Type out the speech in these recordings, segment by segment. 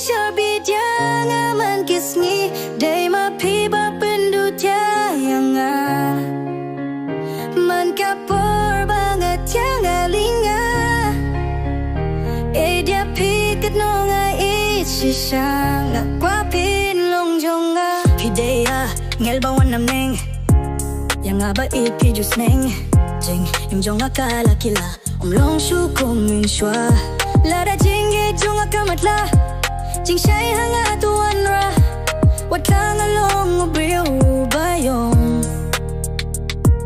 sure jangan kisni day ma piba pendu tianga man kapor banget tianga linga dia piket nonga isisha ngakwa pin long jonga pidea ngel bawan nam neng yang aba ipi jus neng jing im jonga kala kila long shu kong min shwa la da jing ge jonga kamatla jing shai hanga tuan ra wat lang along briu bayong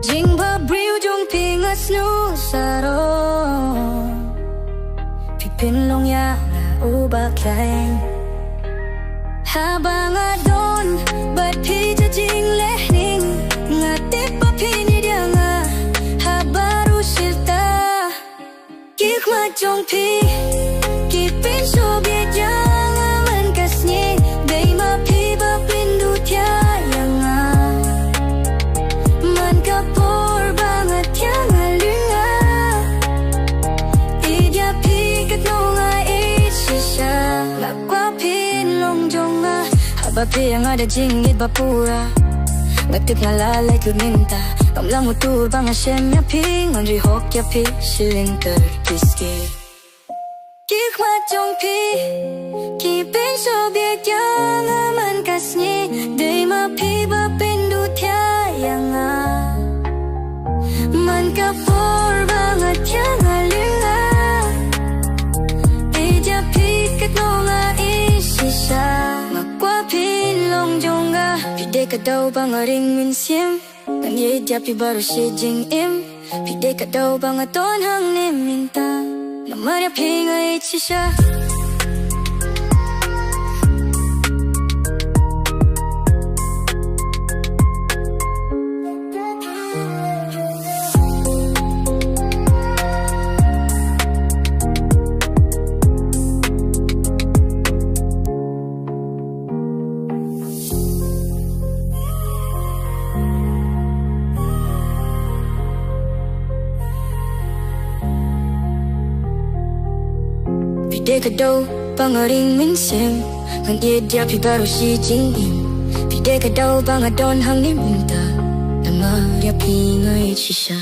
jing ba briu jong pingas nu saro pipin long ya uba klain habang adon but pita jing lehning ngate pa pini dia nga habaru silta kik ma jong pi kipin so bia jang man kasni dei ma pi ba pindu tia nga man kapor banget yang alinga idia pi kat nonga isisha lakwa pin long jonga habapi yang ada jingit bapura ngatip ngalalay kuminta kamlang utur bang asyem ya ping onri hok ya pi silinter kiski kik macong pi kipin so biak yang aman kasni day ma pi ba pindu tiayanga man kapor banget yang alinga ija pi kat nonga isisha makwa pin long jonga pide kadau bangaring min sim kan ye dia pi baru si jing im pide kadau bangaton hang ne minta namar ya pi ngai chisha pide kadau bangaring min sim kan ye dia pi baru si jing im pide kadau bangadon hang ne minta namar ya pi ngai chisha